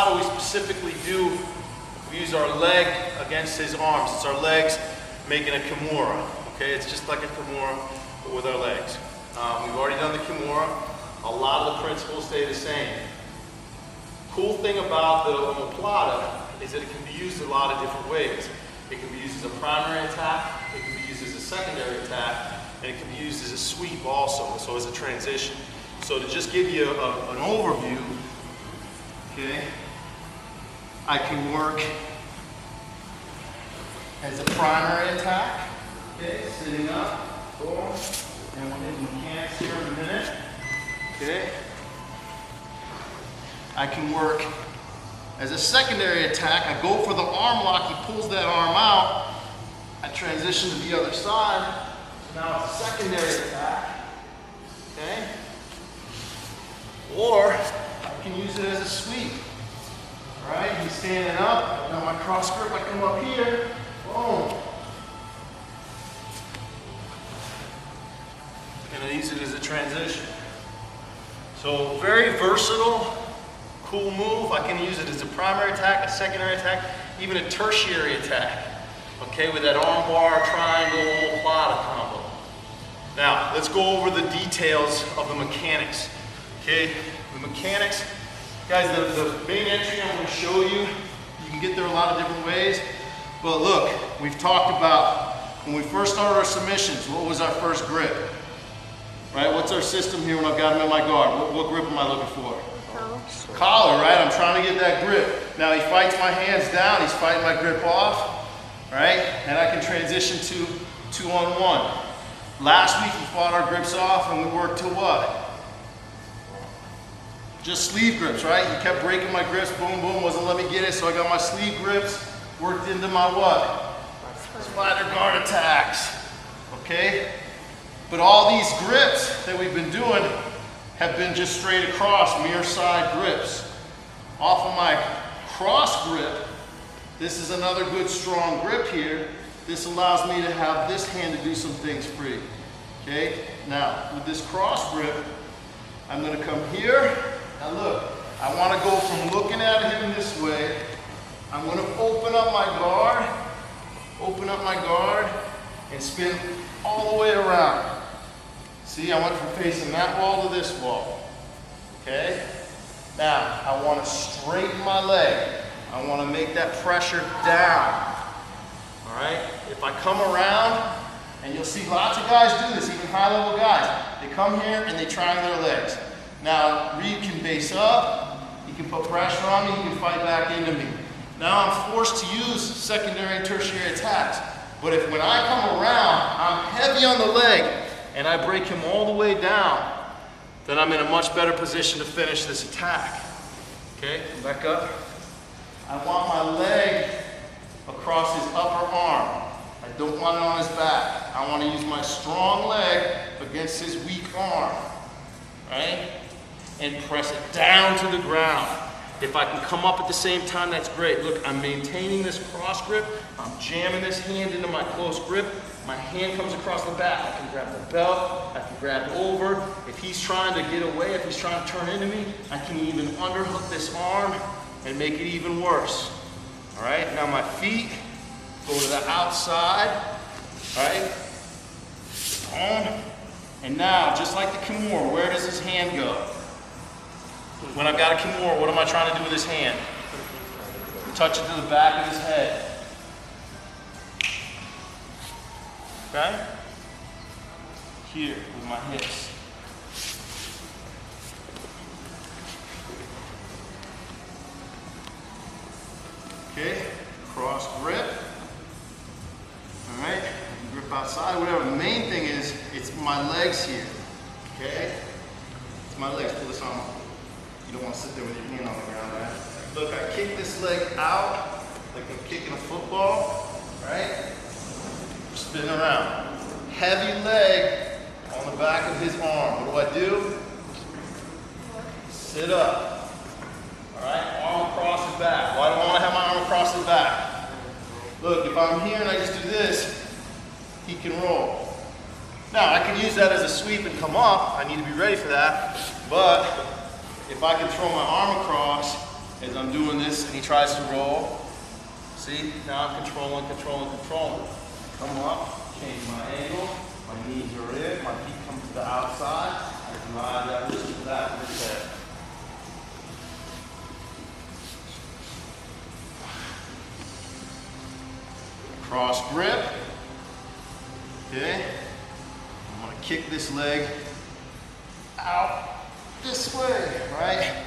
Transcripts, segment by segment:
Omoplata, we specifically we use our leg against his arms. It's our legs making a Kimura. Okay, it's just like a Kimura, but with our legs. We've already done the Kimura. A lot of the principles stay the same. Cool thing about the Omoplata is that it can be used a lot of different ways. It can be used as a primary attack, it can be used as a secondary attack, and it can be used as a sweep also, so as a transition. So to just give you an overview, okay, I can work as a primary attack, okay, sitting up, boom, and we'll hit the mechanics here in a minute, okay. I can work as a secondary attack. I go for the arm lock, he pulls that arm out, I transition to the other side, so now it's a secondary attack, okay? Or I can use it as a sweep, all right? He's standing up, I've got my cross grip, I come up here, boom. And I use it as a transition. So very versatile. Cool move. I can use it as a primary attack, a secondary attack, even a tertiary attack. Okay, with that arm bar, triangle, Omoplata combo. Now, let's go over the details of the mechanics. Okay, the mechanics, guys, the main entry I'm going to show you, you can get there a lot of different ways. But look, we've talked about when we first started our submissions, what was our first grip? Right, what's our system here when I've got him in my guard? What grip am I looking for? Collar, right? I'm trying to get that grip. Now he fights my hands down, he's fighting my grip off, right? And I can transition to 2-on-1. Last week we fought our grips off and we worked to what? Just sleeve grips, right? He kept breaking my grips, boom, boom, wasn't letting me get it, so I got my sleeve grips, worked into my what? Spider guard attacks, okay? But all these grips that we've been doing have been just straight across, mirror side grips. Off of my cross grip, this is another good strong grip here. This allows me to have this hand to do some things free. Okay, now with this cross grip, I'm gonna come here. Now look, I wanna go from looking at him this way. I'm gonna open up my guard, and spin all the way around. See, I went from facing that wall to this wall, okay? Now, I want to straighten my leg. I want to make that pressure down, all right? If I come around, and you'll see lots of guys do this, even high-level guys. They come here and they triangle their legs. Now, Reed can base up, he can put pressure on me, he can fight back into me. Now I'm forced to use secondary and tertiary attacks. But if when I come around, I'm heavy on the leg, and I break him all the way down, then I'm in a much better position to finish this attack. Okay, back up. I want my leg across his upper arm. I don't want it on his back. I want to use my strong leg against his weak arm, right? And press it down to the ground. If I can come up at the same time, that's great. Look, I'm maintaining this cross grip. I'm jamming this hand into my close grip. My hand comes across the back. I can grab the belt. I can grab over. If he's trying to get away, if he's trying to turn into me, I can even underhook this arm and make it even worse. All right, now my feet go to the outside, all right? Boom. And now, just like the Kimura, where does his hand go? When I've got a Kimura, what am I trying to do with his hand? Touch it to the back of his head. Okay? Here, with my hips. Okay, cross grip. All right, grip outside, whatever. The main thing is, it's my legs here. Okay? It's my legs. Pull this arm up. You don't want to sit there with your hand on the ground, right? Look, I kick this leg out like I'm kicking a football, right? Spin around. Heavy leg on the back of his arm. What do? Sit up. All right, arm across his back. Why do I want to have my arm across his back? Look, if I'm here and I just do this, he can roll. Now, I can use that as a sweep and come up. I need to be ready for that. But if I can throw my arm across, as I'm doing this and he tries to roll. See, now I'm controlling. Come up, change my angle, my knees are in, my feet come to the outside, I drive that wrist to the back of his head. Cross grip, okay? I'm gonna kick this leg out this way, right?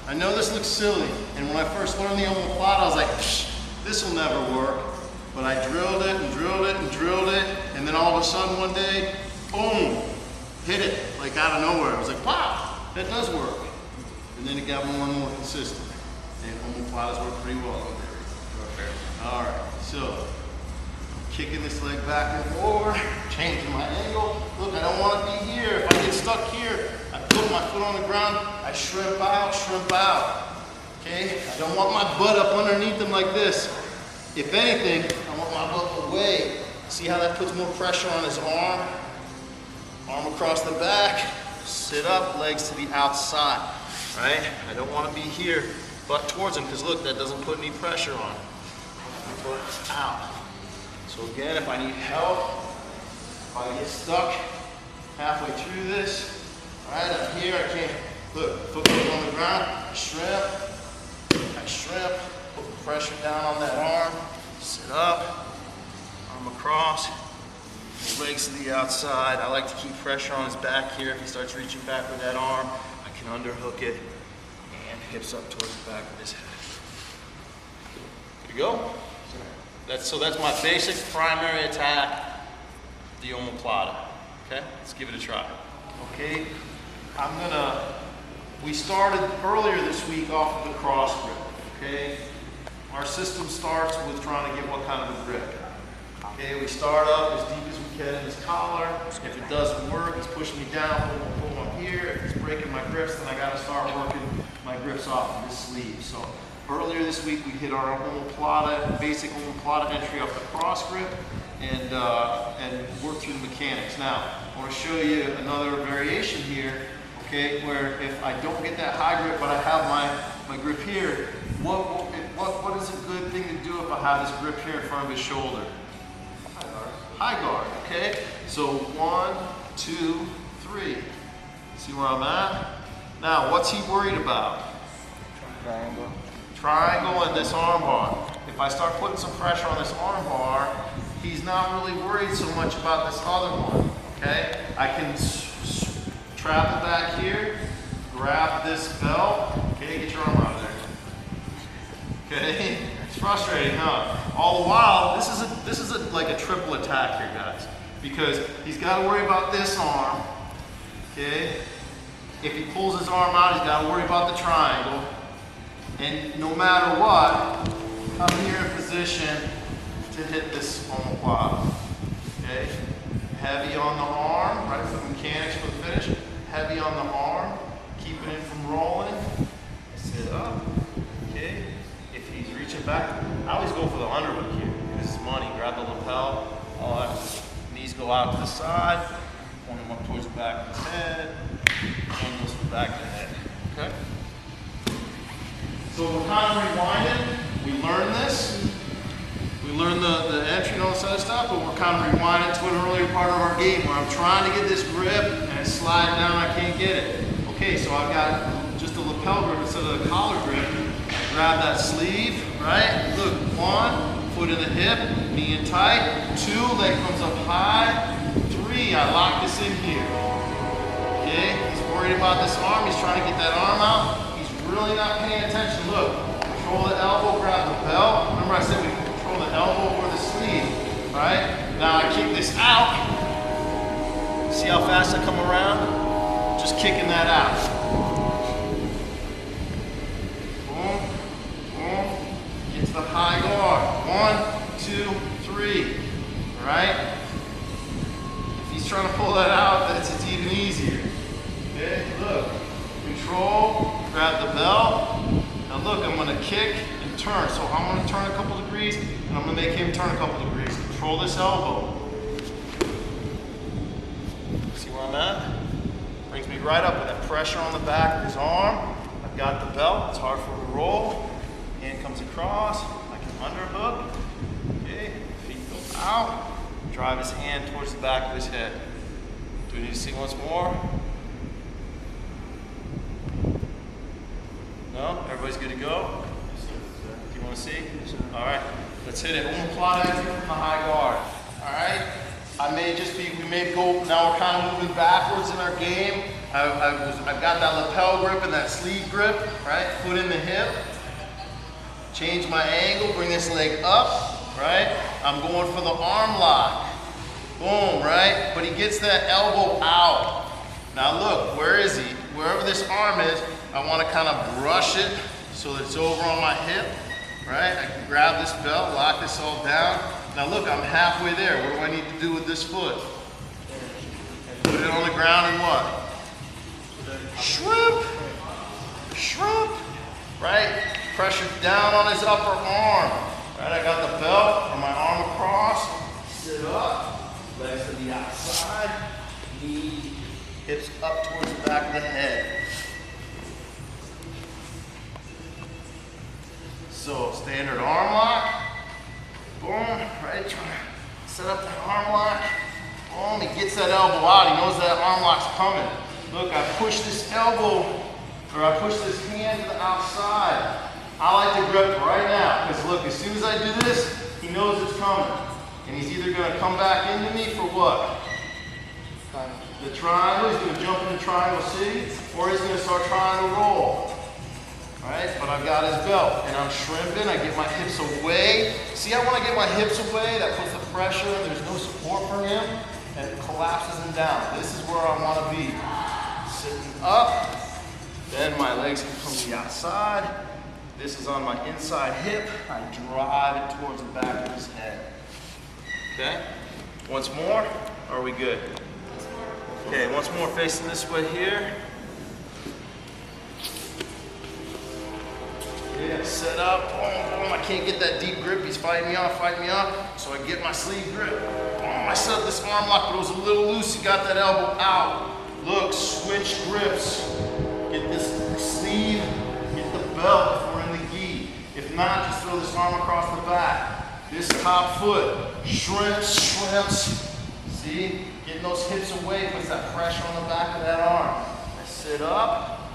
I know this looks silly, and when I first learned the Omoplata, I was like, this will never work. But I drilled it and drilled it and drilled it, and then all of a sudden one day, boom, hit it like out of nowhere. I was like, wow, that does work. And then it got more and more consistent. And Omoplatas work pretty well over there. All right, so I'm kicking this leg back and forward, changing my angle. Look, I don't want to be here. If I get stuck here, I put my foot on the ground, I shrimp out, okay? I don't want my butt up underneath them like this. If anything, I want my butt away. See how that puts more pressure on his arm? Arm across the back, sit up, legs to the outside, right? I don't want to be here, butt towards him, because look, that doesn't put any pressure on him. Foot out. So again, if I need help, if I get stuck halfway through this, right up here, I can't, look, foot goes on the ground, I shrimp, put pressure down on that arm, sit up, arm across, legs to the outside. I like to keep pressure on his back here. If he starts reaching back with that arm, I can underhook it and hips up towards the back of his head. Good to go? So that's my basic primary attack, the Omoplata. Okay, let's give it a try. Okay, we started earlier this week off of the cross grip, okay? Our system starts with trying to get what kind of a grip. Okay, we start up as deep as we can in this collar. If it doesn't work, it's pushing me down, pull on here. If it's breaking my grips, then I gotta start working my grips off of this sleeve. So earlier this week, we hit our Omoplata, basic Omoplata entry off the cross grip and work through the mechanics. Now, I wanna show you another variation here. Okay, where if I don't get that high grip, but I have my grip here, what is a good thing to do if I have this grip here in front of his shoulder? High guard, okay? So 1, 2, 3. See where I'm at? Now, what's he worried about? Triangle. Triangle and this arm bar. If I start putting some pressure on this arm bar, he's not really worried so much about this other one, okay? I can trap it back here, grab this belt, okay, get your arm out of there. Okay, it's frustrating, huh? All the while, this is like a triple attack here, guys, because he's got to worry about this arm, okay? If he pulls his arm out, he's got to worry about the triangle, and no matter what, I'm here in position to hit this Omoplata, okay? Heavy on the arm, right for the mechanics for the finish. Heavy on the arm, keeping it from rolling. Sit up, okay? If he's reaching back, I always go for the underhook here because it's money. Grab the lapel, all that. Knees go out to the side, point him up towards the back of his head, and goes to the back of the head, okay? So we're kind of rewinding. We learned this. We learned the entry and all this other stuff, but we're kind of rewinding to an earlier part of our game where I'm trying to get this grip and it's sliding down, I can't get it. Okay, so I've got just a lapel grip instead of a collar grip. Grab that sleeve, right? Look, 1, foot in the hip, knee in tight. 2, leg comes up high. 3, I lock this in here. Okay, he's worried about this arm. He's trying to get that arm out. He's really not paying attention. Look, control the elbow, grab the belt. Remember I said we control the elbow or the sleeve, right? Now I kick this out. See how fast I come around? Just kicking that out. Boom, boom. Get to the high guard. 1, 2, 3. Right? If he's trying to pull that out, it's even easier. Okay, look. Control, grab the belt. Now look, I'm gonna kick and turn. So I'm gonna turn a couple degrees and I'm gonna make him turn a couple degrees. Control this elbow. See where I'm at? Brings me right up with that pressure on the back of his arm. I got the belt, it's hard for him to roll. Hand comes across, I can underhook. Okay, feet go out. Drive his hand towards the back of his head. Do we need to see once more? No? Everybody's good to go? Do you want to see? All right, let's hit it. Omoplata from the high guard. All right? We may go, now we're kind of moving backwards in our game. I've got that lapel grip and that sleeve grip, right? Foot in the hip. Change my angle, bring this leg up, right? I'm going for the arm lock. Boom, right? But he gets that elbow out. Now look, where is he? Wherever this arm is, I want to kind of brush it so that it's over on my hip, right? I can grab this belt, lock this all down. Now look, I'm halfway there. What do I need to do with this foot? Put it on the ground and what? Shrimp! Shrimp! Right? Pressure down on his upper arm. Right, I got the belt, or my arm across. Sit up, legs to the outside, knee, hips up towards the back of the head. So, standard arm lock. Boom, right, trying to set up the arm lock. Boom, he gets that elbow out. He knows that arm lock's coming. Look, I push this elbow, or I push this hand to the outside. I like to grip right now, because look, as soon as I do this, he knows it's coming. And he's either going to come back into me for what? The triangle, he's going to jump into Triangle City, or he's going to start trying to roll. Alright, but I've got his belt, and I'm shrimping, I get my hips away. See how when I get my hips away, that puts the pressure, and there's no support for him, and it collapses him down. This is where I want to be. Sitting up, then my legs can come to the outside. This is on my inside hip. I drive it towards the back of his head. Okay? Once more, or are we good? Okay, once more facing this way here. Yeah, set up, boom, boom. I can't get that deep grip. He's fighting me off. So I get my sleeve grip. Boom, I set up this arm lock, but it was a little loose. He got that elbow out. Look, switch grips. Get this sleeve, get the belt if we're in the gi. If not, just throw this arm across the back. This top foot, shrimps. See, getting those hips away puts that pressure on the back of that arm. I sit up,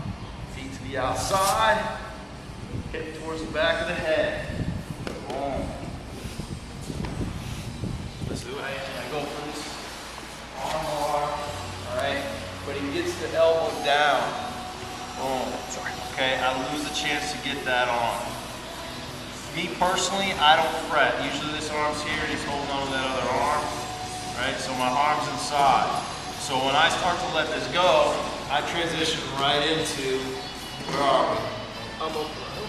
feet to the outside, hip towards the back of the head. Boom. Let's do it. I go for this arm bar, all right? But he gets the elbow down. Boom. Okay, I lose the chance to get that on. Me personally, I don't fret. Usually this arm's here and he's holding on to that other arm, right? So my arm's inside. So when I start to let this go, I transition right into, where are we?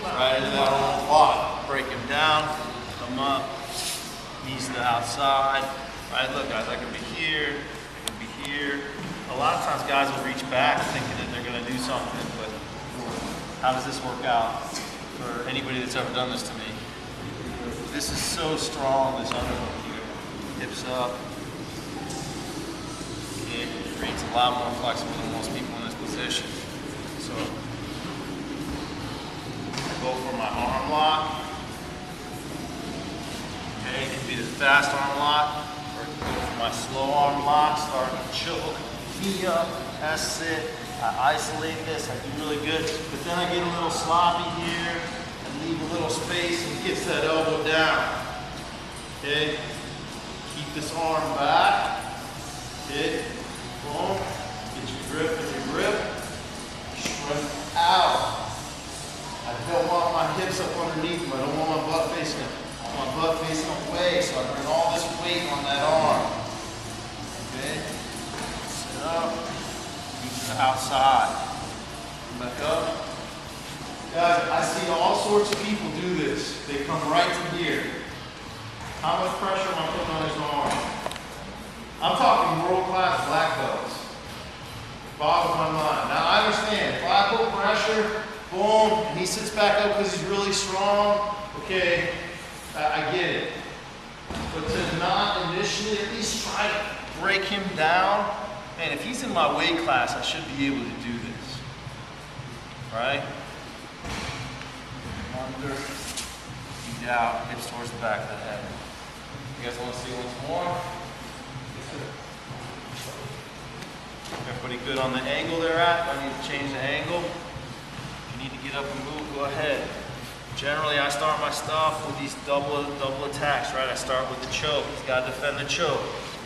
Right into that omoplata. Break him down, come up, knees to the outside. Right, look guys, I can be here, I can be here. A lot of times guys will reach back thinking that they're gonna do something, but how does this work out for anybody that's ever done this to me? This is so strong, this underhook here. Hips up. It creates a lot more flexible than most people in this position. So, I go for my arm lock. Okay, it can be the fast arm lock, or I can go for my slow arm lock, starting to choke, knee up, that's it. I isolate this, I do really good, but then I get a little sloppy here, and leave a little space, and gets that elbow down. Okay, keep this arm back. Okay, boom, get your grip, shrimp out. I don't want my hips up underneath him, I don't want my butt facing him. I want my butt facing away, so I bring all this weight on that arm. Okay, sit up. To the outside. Come back up. Guys, I see all sorts of people do this. They come right to here. How much pressure am I putting on his arm? I'm talking world-class black belts. Boggles my mind. Now I understand. If I put pressure, boom, and he sits back up because he's really strong, okay, I get it. But to not initially at least try to break him down. Man, if he's in my weight class, I should be able to do this, right? shoulder, feet out, hips towards the back of the head. You guys want to see once more? Everybody good on the angle they're at? I need to change the angle. If you need to get up and move, go ahead. Generally, I start my stuff with these double attacks, right? I start with the choke. He's got to defend the choke.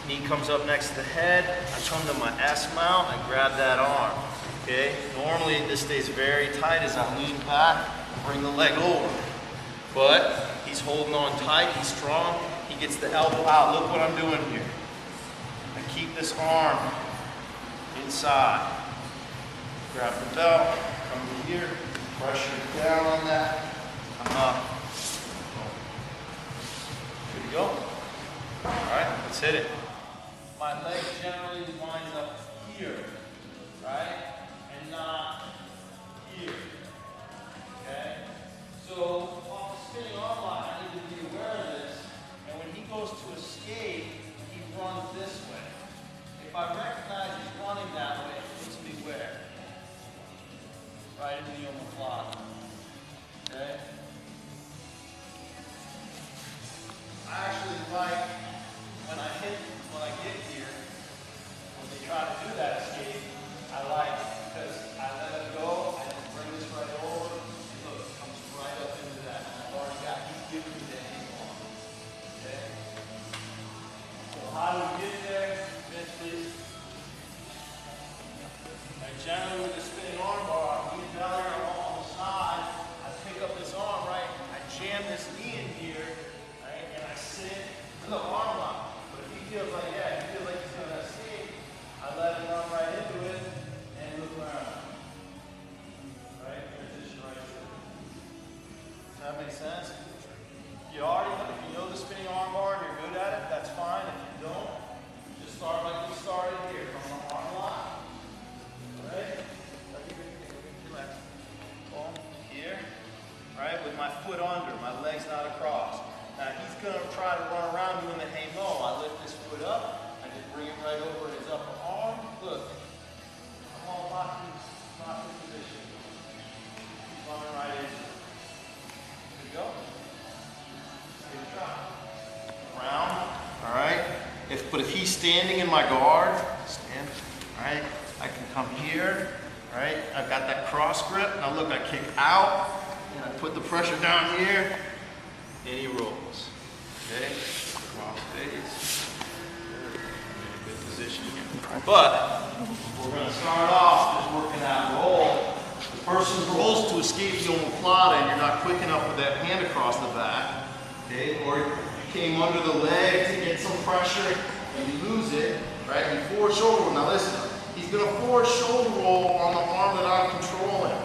Knee comes up next to the head. I come to my S mount. I grab that arm. Okay? Normally, this stays very tight as I lean back and bring the leg over. But he's holding on tight. He's strong. He gets the elbow out. Look what I'm doing here. I keep this arm inside. Grab the belt. Come to here. Pressure down on that. Come up. Good to go. All right, let's hit it. My leg generally lines up here, right? And not here. Okay? So off the spinning arm line, I need to be aware of this. And when he goes to escape, he runs this way. If I recognize he's running that way, it puts me where? Right in the Omoplata. Okay? I actually like when I get here, when they try to do that escape, I like it because I let it go, I just bring this right over, and look, it comes right up into that. I've already got, he's giving me the angle on it. Okay? So how do we get there? Mitch, please. And generally with the spinning arm bar, we down there on the side, I pick up this arm, right? I jam this knee in here, right? And I sit, look, arm lock. But if he feels like, yeah, he feels like he's going to escape, I let him run right into it and look around. Right? Transition right through. Does that make sense? You already know, if you know the spinning arm bar and you're good at it, that's fine. If you don't, just start like we started here. From the arm lock. Right? Boom. Here. Right? With my foot under, my leg's not across. Now he's going to try to run around doing the hey-mo. I lift this foot up. I just bring it right over his upper arm. Look. I'm all locked in position. He's running right into it. Good to go. Good job. Round. All right. But if he's standing in my guard, stand. All right. I can come here. All right. I've got that cross grip. Now look, I kick out. And I put the pressure down here. And he rolls. Okay? Cross face. In a good position here. But we're going to start off just working that roll. The person rolls to escape the Omoplata and you're not quick enough with that hand across the back. Okay? Or you came under the leg to get some pressure and you lose it. Right? And you forward shoulder roll. Now listen. He's going to forward shoulder roll on the arm that I'm controlling.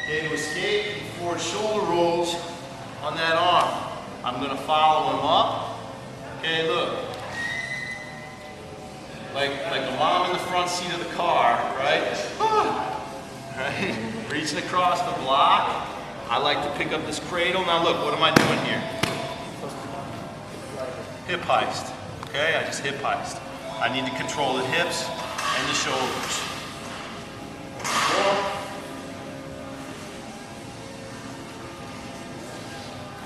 Okay? To escape, he forward shoulder rolls on that arm. I'm going to follow him up. Okay, look. Like the mom in the front seat of the car, right? Right? Reaching across the block. I like to pick up this cradle. Now look, what am I doing here? Hip heist. Okay, I just hip heist. I need to control the hips and the shoulders.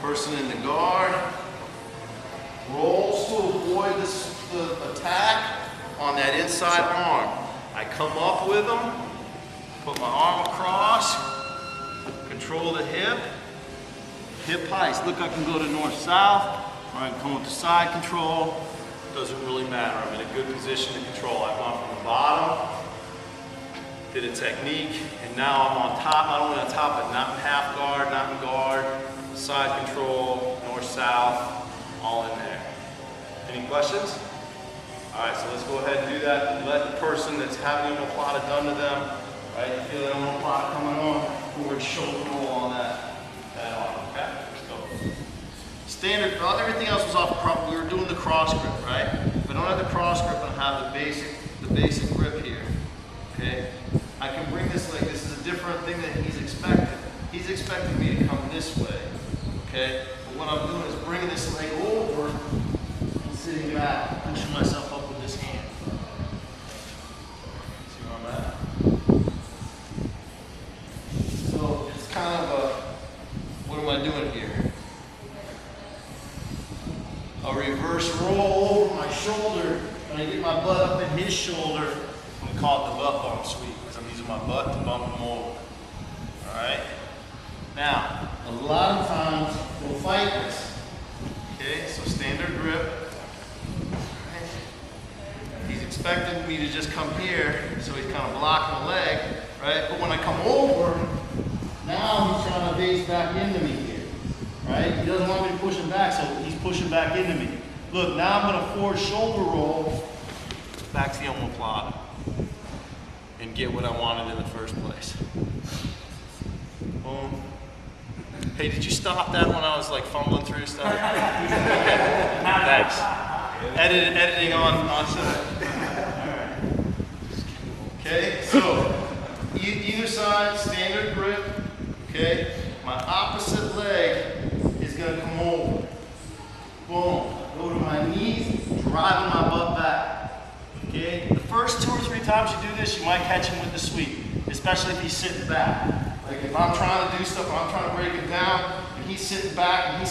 Person in the guard rolls to avoid the attack on that inside arm. I come up with him, put my arm across, control the hip heist. Look, I can go to north-south, or I can come with the side control. Doesn't really matter. I'm in a good position to control. I've gone from the bottom, did a technique, and now I'm on top, not only on top, but not in half guard, not in guard. Side control, north-south, all in there. Any questions? All right, so let's go ahead and do that. Let the person that's having an Omoplata done to them, right? You feel that Omoplata coming on, forward shoulder roll on that arm, okay? Let's go. Standard, everything else was off, we were doing the cross grip, right? If I don't have the cross grip, I have the basic grip here, okay? I can bring this like, this is a different thing that he's expecting. He's expecting me to come this way. Okay, but what I'm doing is bringing this leg over and sitting back, pushing myself up with this hand. See where I'm at? So it's kind of a, what am I doing here? shoulder, when I get my butt up in his shoulder, I'm gonna call it the butt bump sweep, because I'm using my butt to bump him over. All right? Now, a lot of times we'll fight this. Okay, so standard grip. He's expecting me to just come here, so he's kind of blocking the leg, right? But when I come over, now he's trying to base back into me here, right? He doesn't want me to push him back, so he's pushing back into me. Look, now I'm gonna forward shoulder roll back to the omoplata and get what I wanted in the first place. Boom. Hey, did you stop that when I was like fumbling through stuff? Thanks. Editing on set. Okay, so either side, standard grip. Okay, my opposite leg is gonna come over. Boom. Go to my knees, driving my butt back. Okay, the first 2 or 3 times you do this, you might catch him with the sweep, especially if he's sitting back. Like if I'm trying to do stuff, I'm trying to break him down, and he's sitting back,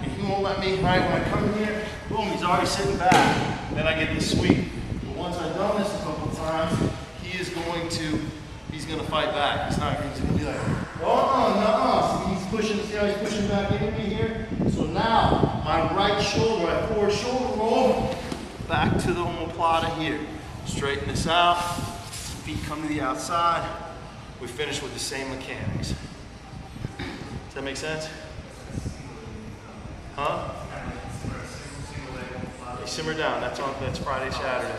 and he won't let me, right? When I come here, boom, he's already sitting back. Then I get the sweep. But once I've done this a couple of times, he's gonna fight back. He's gonna be like, oh, no. See, he's pushing, see how he's pushing back into me here? So now, my right shoulder, my forward shoulder roll, back to the omoplata here. Straighten this out, feet come to the outside. We finish with the same mechanics. Does that make sense? Huh? Hey, simmer down. That's Friday, Saturday.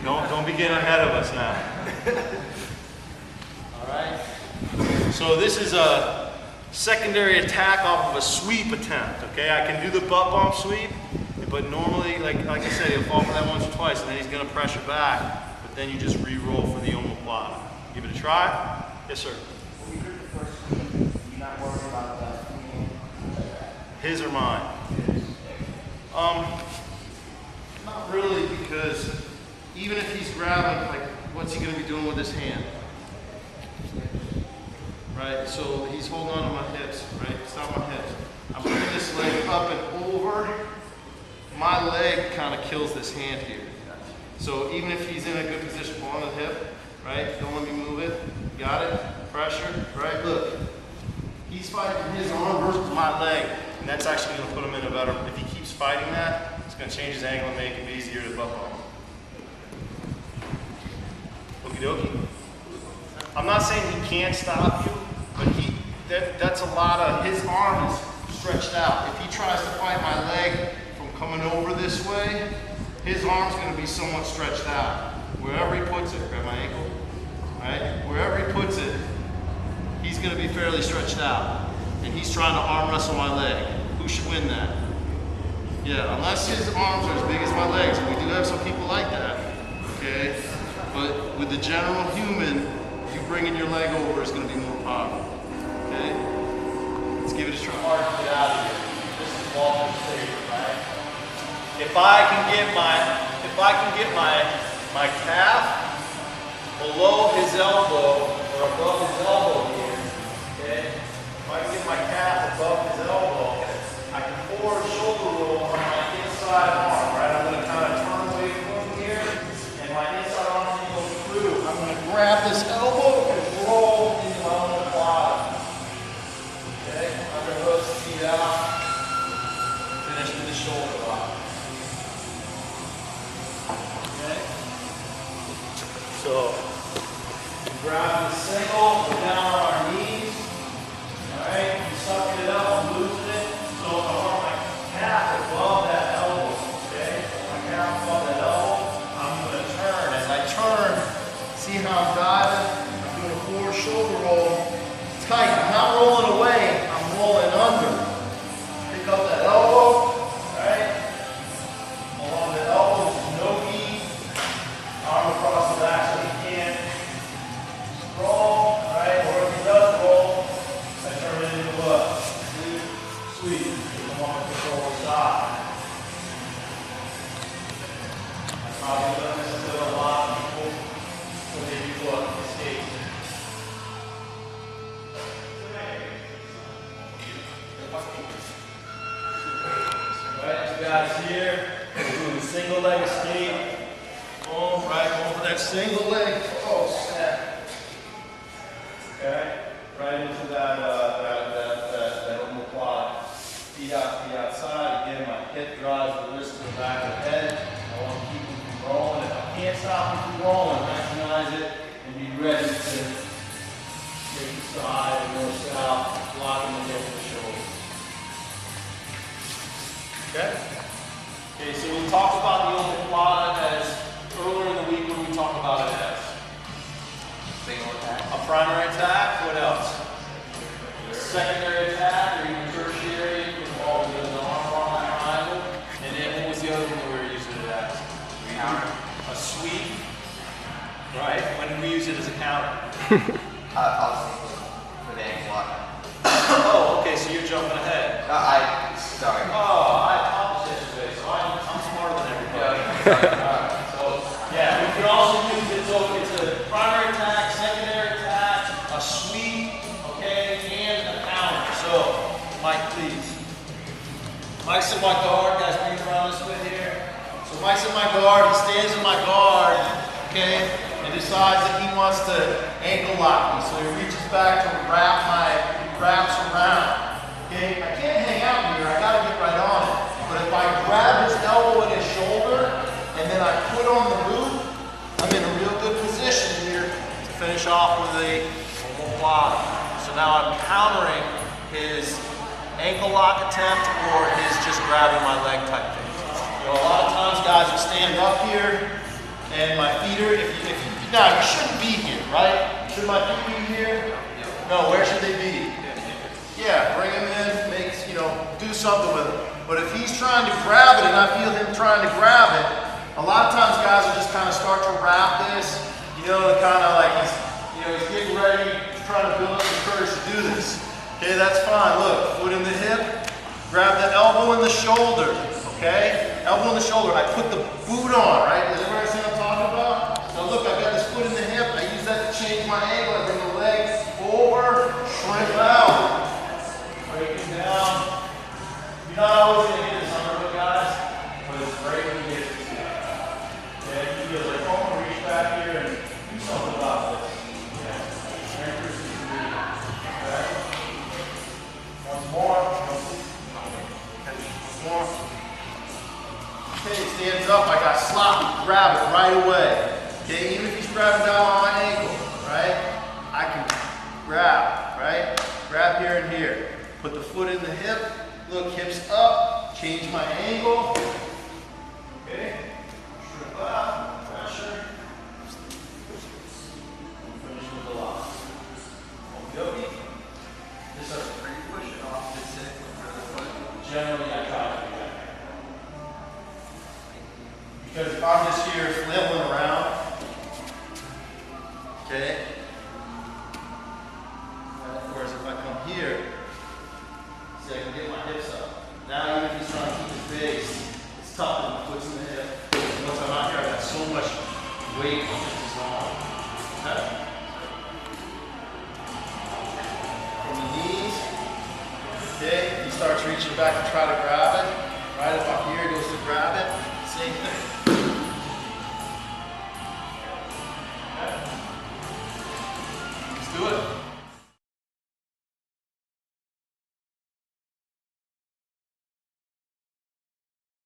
Don't be getting ahead of us now. All right. So this is a secondary attack off of a sweep attempt. Okay, I can do the butt bump sweep, but normally, like I said, he'll fall for that once or twice, and then he's going to pressure back. But then you just re-roll for the omoplata. Give it a try. Yes, sir. His or mine? Not really, because even if he's grabbing, like, what's he going to be doing with his hand? Right, so he's holding on to my hips, right? It's not my hips. I'm bringing this leg up and over. My leg kind of kills this hand here. So even if he's in a good position, pull on the hip, right? Don't let me move it. Got it? Pressure, right? Look, he's fighting his arm versus my leg, and that's actually going to put him in a better, if he keeps fighting that, it's going to change his angle and make it easier to butt bump. Okie dokie. I'm not saying he can't stop you, but that's a lot of, his arm is stretched out. If he tries to fight my leg from coming over this way, his arm's going to be somewhat stretched out. Wherever he puts it, grab my ankle, right? Wherever he puts it, he's going to be fairly stretched out. And he's trying to arm wrestle my leg. Who should win that? Yeah, unless his arms are as big as my legs, and we do have some people like that, okay? But with the general human, you bringing your leg over is going to be more powerful, okay? Let's give it a try. Hard to get out of here. This is Walter's favorite, right? If I can get my calf below his elbow or above his elbow here, okay? If I can get my calf above his elbow, I can forward shoulder roll on my inside arm, right? I'm going to kind of turn away from here, and my inside arm can go through. I'm going to grab this elbow and roll into my omoplata. Okay? Underhook, feet out. Finish with the shoulder lock. Okay? So, grab the single, go down on our knees. Alright, you suck it up, I'm losing it. So I want my calf above that elbow. Okay? My calf above that elbow. I'm going to turn. As I turn, see how I'm diving? I'm doing a forward shoulder roll. Tight. I'm not rolling away, I'm rolling under. Pick up that elbow. Alright? Along the elbow, no knee. Arm across the back so he can't roll. Alright? Or if he does roll, I turn it into a guys here, we're doing a single leg escape. Boom, right over that single leg. Oh, snap. Okay, right into that Omoplata. Feet outside. Again, my hip drives the wrist to the back of the head. I want to keep them from rolling. If I can't stop them from rolling, recognize it and be ready to take the side, north, south, blocking the hip and the shoulder. Okay? Okay, so we talked about the Omoplata as earlier in the week when we talked about it as Single attack. a primary attack. What else? A secondary attack or even tertiary involving the arm on the triangle. And then what was the other thing that we were using it as? Counter. A sweep. Right. When did we use it as a counter? I'll see for the ankle lock. Oh, okay, so you're jumping ahead. Sorry. Oh, I accomplished yesterday, so I'm smarter than everybody. Alright, so yeah, we can also use it, so it's a primary attack, secondary attack, a sweep, okay, and a counter. So, Mike, please. Mike's in my guard, guys, bring it around this way here. So Mike's in my guard, he stands in my guard, okay, and decides that he wants to ankle lock me. So he reaches back to wraps around. Okay, I can't hang out here, I gotta get right on it. But if I grab his elbow and his shoulder, and then I put on the boot, I'm in a real good position here to finish off with a Omoplata. So now I'm countering his ankle lock attempt or his just grabbing my leg type thing. You know, a lot of times guys will stand up here, and my feet are, now you shouldn't be here, right? Should my feet be here? No, where should they be? Yeah, bring him in, do something with him. But if he's trying to grab it and I feel him trying to grab it, a lot of times guys will just kind of start to wrap this, kind of like he's getting ready, trying to build up the courage to do this. Okay, that's fine. Look, foot in the hip, grab the elbow and the shoulder, okay? Elbow and the shoulder, I put the boot on, right? Does everybody see what I'm talking about? Now look, I've got this foot in the hip, I use that to change my angle, I bring the leg over, shrimp out. Breaking down. You're not always going to get this underhook, guys, but it's great when you get this. Okay, you feel like, oh, I'm going to reach back here and do something about this. Yeah. Okay. Once more. Once more. Okay, he stands up. I got sloppy. Grab it right away. Okay, even if he's grabbing down on my ankle, right? I can grab, right? Grab here and here. Put the foot in the hip, look, hips up, change my angle. Okay, strip out, pressure. Finish with the lock. Okay. This is Are you pushing off this hip for the foot? generally I try to do that. Because if I'm just here flailing around, okay, and of course if I come here, see, I can get my hips up. Now, even if he's trying to keep his base, it's tough when the foot's in the hip. Once I'm out here, I've got so much weight on this arm. Okay? From the knees, okay, he starts reaching back to try to grab it. Right if I'm here, he goes to grab it. Same thing. Okay? Let's do it.